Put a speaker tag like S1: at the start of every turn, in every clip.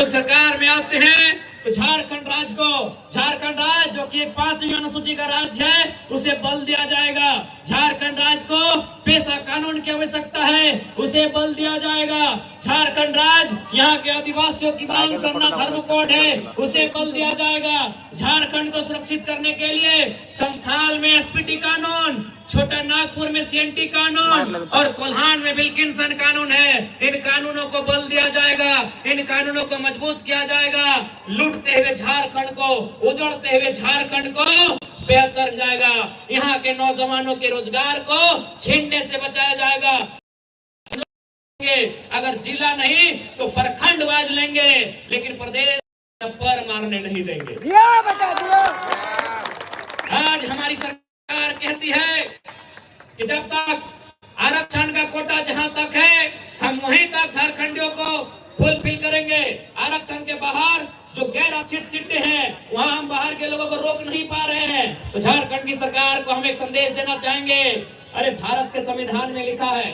S1: लोग सरकार में आते हैं तो झारखंड राज्य जो कि 5वीं अनुसूची का राज्य है उसे बल दिया जाएगा। झारखंड राज्य को पेशा कानून की आवश्यकता है, उसे बल दिया जाएगा। झारखंड राज्य यहाँ के आदिवासियों की मांग सरना धर्म कोड है, उसे बल दिया जाएगा। झारखंड को सुरक्षित करने के लिए संथाल में एसपीटी कानून, छोटा नागपुर में सीएनटी कानून और कोल्हान में विल्किंसन कानून है। इन कानूनों को बल दिया जाएगा, इन कानूनों को मजबूत किया जाएगा। लूटते हुए झारखंड को, उजड़ते हुए झारखंड को बेहतर जाएगा। यहाँ के नौजवानों के रोजगार को छीनने से बचाया जाएगा। अगर जिला नहीं तो प्रखंड बाज लेंगे, लेकिन प्रदेश पर मारने नहीं देंगे। आज हमारी सरकार कहती है कि जब तक आरक्षण का कोटा जहां तक है हम वहीं तक झारखंडियों को फुलफिल करेंगे। आरक्षण के बाहर जो गैर आरक्षित सीटें हैं वहां हम बाहर के लोगों को रोक नहीं पा रहे हैं। तो झारखंड की सरकार को हम एक संदेश देना चाहेंगे। अरे भारत के संविधान में लिखा है,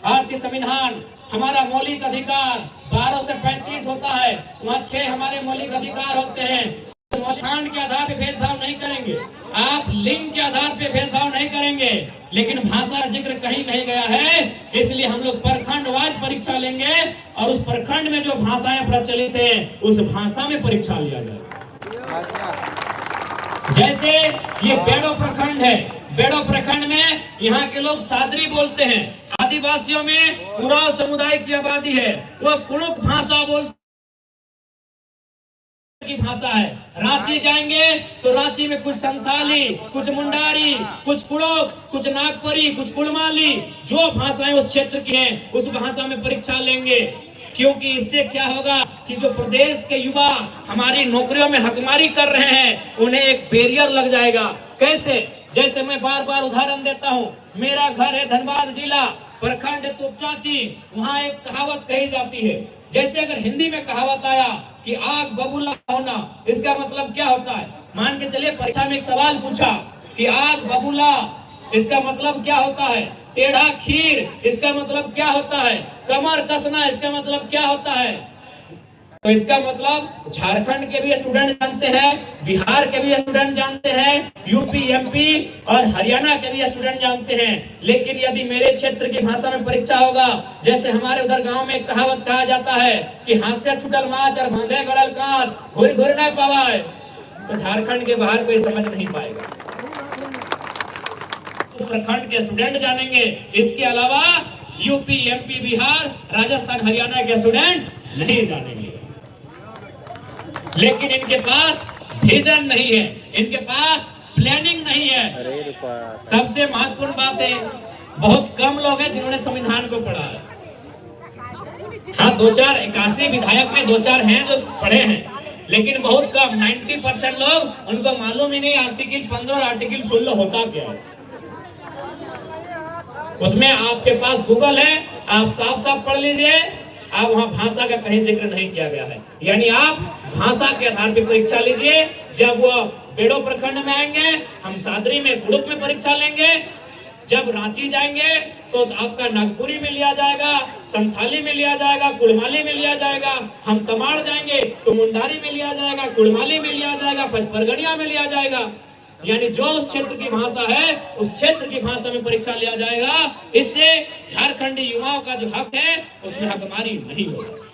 S1: भारतीय संविधान हमारा मौलिक अधिकार 12 से 35 होता है, वहाँ 6 हमारे मौलिक अधिकार होते हैं। खान के आधार पे भेदभाव नहीं करेंगे, आप लिंग के आधार पे भेदभाव नहीं करेंगे, लेकिन भाषा का जिक्र कहीं नहीं गया है। इसलिए हम लोग प्रखंडवार परीक्षा लेंगे और उस प्रखंड में जो भाषाएं प्रचलित है उस भाषा में परीक्षा लिया जाएगा। जैसे ये बेड़ो प्रखंड है, बेड़ो प्रखंड में यहाँ के लोग सादरी बोलते हैं। आदिवासियों में उराव समुदाय की आबादी है, वो कुड़ुक भाषा बोलते की भाषा है। रांची जाएंगे तो रांची में कुछ संथाली, कुछ मुंडारी, कुछ कुड़ोक, कुछ नागपुरी, कुछ कुड़माली, जो भाषाएं उस क्षेत्र की हैं उस भाषा में परीक्षा लेंगे। क्योंकि इससे क्या होगा कि जो प्रदेश के युवा हमारी नौकरियों में हकमारी कर रहे हैं उन्हें एक बैरियर लग जाएगा। कैसे? जैसे मैं बार बार उदाहरण देता हूँ, मेरा घर है धनबाद जिला, प्रखंड तुपचाची, वहाँ एक कहावत कही जाती है। जैसे अगर हिंदी में कहावत आया कि आग बबूला होना, इसका मतलब क्या होता है? मान के चलिए परीक्षा में एक सवाल पूछा कि आग बबूला इसका मतलब क्या होता है? टेढ़ा खीर इसका मतलब क्या होता है? कमर कसना इसका मतलब क्या होता है? तो इसका मतलब झारखंड के भी स्टूडेंट जानते हैं, बिहार के भी स्टूडेंट जानते हैं, यूपी, एमपी और हरियाणा के भी स्टूडेंट जानते हैं। लेकिन यदि मेरे क्षेत्र की भाषा में परीक्षा होगा, जैसे हमारे उधर गांव में एक कहावत कहा जाता है कि हाथ से छुटल माछ और बांधे गड़ल कांच घुर घुर नहीं पावाए, तो झारखंड के बाहर कोई समझ नहीं पाएगा। उस प्रखंड के स्टूडेंट जानेंगे, इसके अलावा यूपी, एमपी, बिहार, राजस्थान, हरियाणा के स्टूडेंट नहीं जानेंगे। लेकिन इनके पास विजन नहीं है, इनके पास प्लानिंग नहीं है। सबसे महत्वपूर्ण बात है, बहुत कम लोग हैं जिन्होंने संविधान को पढ़ा है। हाँ, 81 विधायक में 2-4 हैं जो पढ़े हैं, लेकिन बहुत कम, 90% लोग उनको मालूम ही नहीं आर्टिकल 15 और आर्टिकल 16 होता क्या है। उसमें आपके पास गूगल है, आप साफ साफ पढ़ लीजिए, आप वहाँ भाषा का कहीं जिक्र नहीं किया गया है। यानी आप भाषा के आधार पर परीक्षा लीजिए। जब वो बेड़ो प्रखंड में आएंगे हम सादरी में, कुड़ुक में परीक्षा लेंगे। जब रांची जाएंगे तो आपका नागपुरी में लिया जाएगा, संथाली में लिया जाएगा, कुड़माली में लिया जाएगा। हम तमाड़ जाएंगे तो मुंडारी में लिया जाएगा, कुड़माली में लिया जाएगा, पचपरगढ़िया में लिया जाएगा। यानी जो उस क्षेत्र की भाषा है उस क्षेत्र की भाषा में परीक्षा लिया जाएगा। इससे झारखंडी युवाओं का जो हक है उसमें हकमारी नहीं होगा।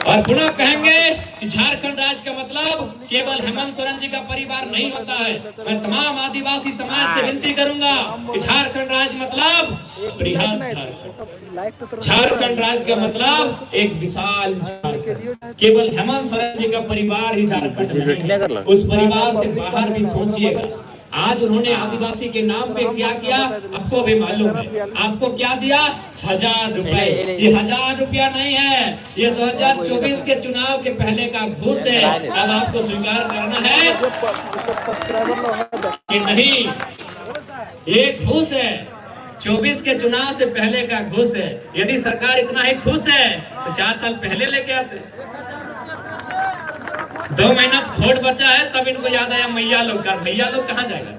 S1: और पुनः कहेंगे कि झारखंड राज्य का मतलब केवल हेमंत सोरेन जी का परिवार नहीं होता है। मैं तमाम आदिवासी समाज से विनती करूंगा कि झारखंड राज्य मतलब बृहद झारखंड, झारखंड राज्य का मतलब एक विशाल झारखंड। केवल हेमंत सोरेन जी का परिवार ही झारखंड में, उस परिवार से बाहर भी सोचिएगा। आज उन्होंने आदिवासी के नाम पे क्या किया आपको भी मालूम है। आपको क्या दिया? 1000 रुपए। ये 1000 रुपया नहीं है, ये 2024 के चुनाव के पहले का घूस है। अब आपको स्वीकार करना है कि नहीं, ये घूस है, 24 के चुनाव से पहले का घूस है। यदि सरकार इतना ही खुश है तो 4 साल पहले लेके आते। 2 महीना वोट बचा है तब इनको याद आया मैया लोग का। भैया लोग कहाँ जाएगा?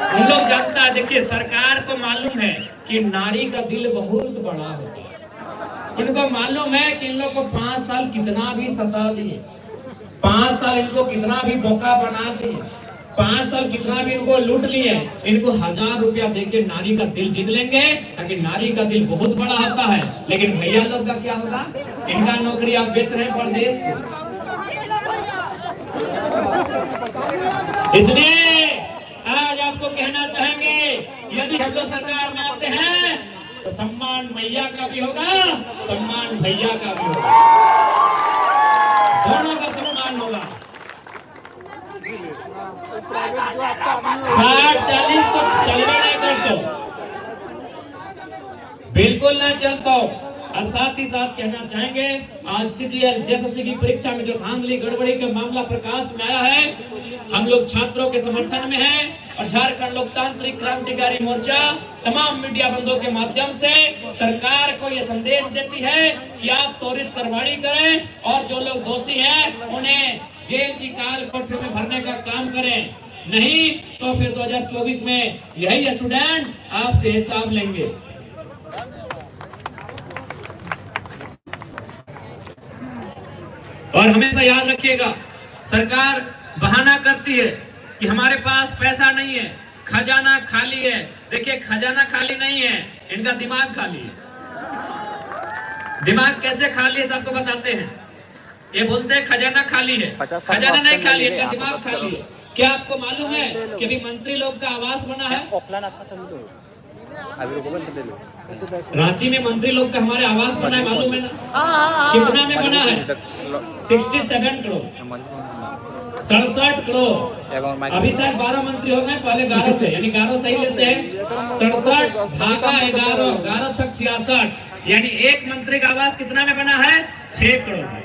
S1: हम लोग जानता है। देखिए, सरकार को मालूम है कि नारी का दिल बहुत बड़ा होता है। उनको मालूम है कि इन लोग को 5 साल कितना भी सता दिए, 5 साल इनको कितना भी बोका बना दिए, 5 साल कितना भी इनको लूट लिए, इनको 1000 रुपया देके नारी का दिल जीत लेंगे, ताकि नारी का दिल बहुत बड़ा होता है। लेकिन भैया लोग का क्या होगा? इनका नौकरी आप बेच रहे हैं प्रदेश को। इसलिए आज आपको कहना चाहेंगे, यदि हम लोग सरकार में आते हैं तो सम्मान मैया का भी होगा, सम्मान भैया का भी होगा, दोनों का सम्मान होगा। 60-40 तो चलवे नहीं करते, बिल्कुल ना चलता। और साथ ही साथ कहना चाहेंगे, आज सीजीएल जेएसएससी की परीक्षा में जो धांधली गड़बड़ी का मामला प्रकाश में आया है, हम लोग छात्रों के समर्थन में हैं और झारखंड लोकतांत्रिक क्रांतिकारी मोर्चा तमाम मीडिया बंधुओं के माध्यम से सरकार को यह संदेश देती है कि आप त्वरित कार्रवाई करें और जो लोग दोषी हैं उन्हें जेल की काल कोठरी में भरने का काम करें, नहीं तो फिर 2024 में यही स्टूडेंट आपसे हिसाब लेंगे। और हमेशा याद रखिएगा, सरकार बहाना करती है कि हमारे पास पैसा नहीं है, खजाना खाली है। देखिए, खजाना खाली नहीं है, इनका दिमाग खाली है। दिमाग कैसे खाली है सबको बताते हैं। ये बोलते हैं खजाना खाली है, खजाना नहीं खाली है, इनका दिमाग खाली है। क्या आपको मालूम है कि अभी मंत्री लोग का आवास बना है? रांची में मंत्री लोग का हमारे आवास बना है, मालूम है ना? कितना में बना है? 67 करोड़, 67 करोड़। अभी शायद 12 मंत्री हो गए, पहले 11 थे, यानी 11 सही लेते हैं। 67 भागा 11, 11 छक 66, यानी एक मंत्री का आवास कितना में बना है? 6 करोड़ में।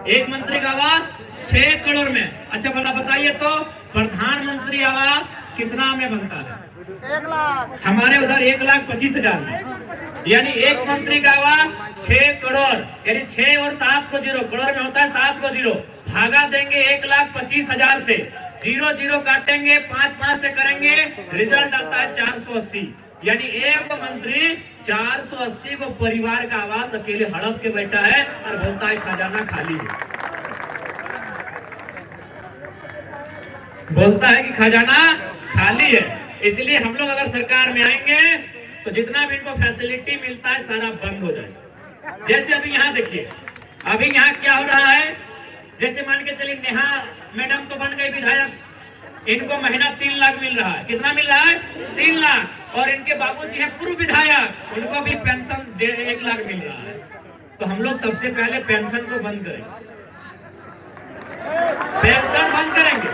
S1: एक मंत्री का आवास 6 करोड़ में। अच्छा भला बताइए तो प्रधानमंत्री आवास कितना में बनता है?
S2: 1 लाख।
S1: हमारे उधर 1,25,000 में, यानी एक मंत्री का आवास 6 करोड़, यानी 6 और 7 को 0, करोड़ में होता है 7 को 0, भागा देंगे 1,25,000 से, 0 काटेंगे 5 से करेंगे, रिजल्ट आता है 480। यानी एक मंत्री 480 को परिवार का आवास अकेले हड़प के बैठा है और बोलता है खजाना खाली है, बोलता है कि खजाना खाली है। इसलिए हम लोग अगर सरकार में आएंगे तो जितना भी इनको फैसिलिटी मिलता है सारा बंद हो जाए। जैसे अभी यहाँ देखिए, अभी यहाँ क्या हो रहा है, जैसे मान के चलिए नेहा मैडम तो बन गई विधायक, इनको महीना 3 लाख मिल रहा है। कितना मिल रहा है? 3 लाख। और इनके बाबूजी हैं पूर्व विधायक, उनको भी पेंशन 1 लाख मिल रहा है। तो हम लोग सबसे पहले पेंशन को बंद करेंगे, पेंशन बंद करेंगे,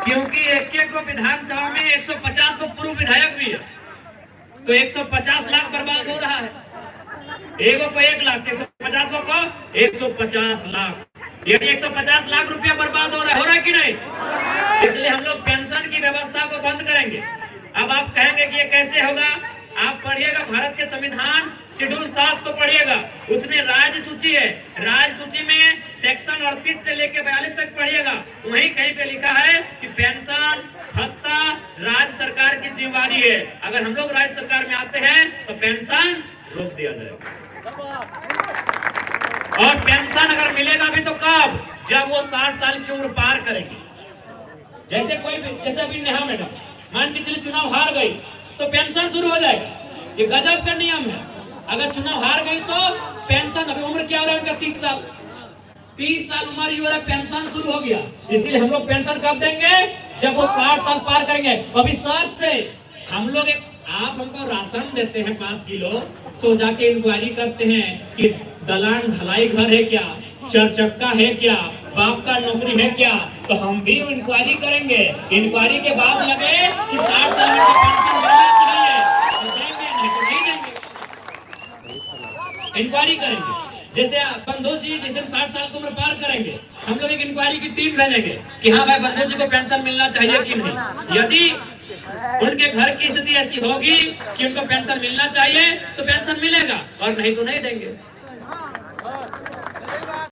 S1: क्योंकि एक को विधानसभा में 150 को पूर्व विधायक भी है, तो 150 लाख बर्बाद हो रहा है। एगो को 1 लाख, 150 को 150 लाख, यानी 150 लाख रुपया बर्बाद हो रहा है कि नहीं? इसलिए हम लोग पेंशन की व्यवस्था को बंद करेंगे। अब आप कहेंगे कि ये कैसे होगा? आप पढ़िएगा भारत के संविधान शेड्यूल 7 को पढ़िएगा, उसमें राज्य सूची है, राज्य सूची में सेक्शन 38 से लेकर 42 तक पढ़िएगा। वहीं कहीं पे लिखा है कि पेंशन भत्ता राज्य सरकार की जिम्मेवारी है। अगर हम लोग राज्य सरकार में आते हैं तो पेंशन रोक दिया जाएगा। और पेंशन अगर मिलेगा भी तो कब? जब वो 60 साल की उम्र पार करेगी। जैसे कोई भी, जैसे अभी नेहा मैडम मान के चलिए चुनाव हार गई तो पेंशन शुरू हो जाएगा। ये गजब का नियम है। अगर चुनाव हार गई तो पेंशन, अभी उम्र क्या हो रहा है उनका? 30 साल, 30 साल उम्र ही हो रहा है, पेंशन शुरू हो गया। इसीलिए हम लोग पेंशन कब देंगे? जब वो 60 साल पार करेंगे। अभी शर्त से हम लोग आप हमको राशन देते हैं 5 किलो, सो जाके इंक्वायरी करते हैं कि दलान ढलाई घर है क्या, 4 चक्का है क्या, बाप का नौकरी है क्या, तो हम भी इंक्वायरी करेंगे। इंक्वायरी के बाद लगे कि 60 साल में पेंशन मिलना चाहिए तो देंगे, नहीं तो नहीं देंगे। इंक्वायरी करेंगे। जैसे बंधु जी जिस दिन 60 साल की उम्र पार करेंगे, हम लोग एक इंक्वायरी की टीम भेजेंगे कि हाँ भाई बंधु जी को पेंशन मिलना चाहिए कि नहीं। यदि उनके घर की स्थिति ऐसी होगी कि उनको पेंशन मिलना चाहिए तो पेंशन मिलेगा, और नहीं तो नहीं देंगे।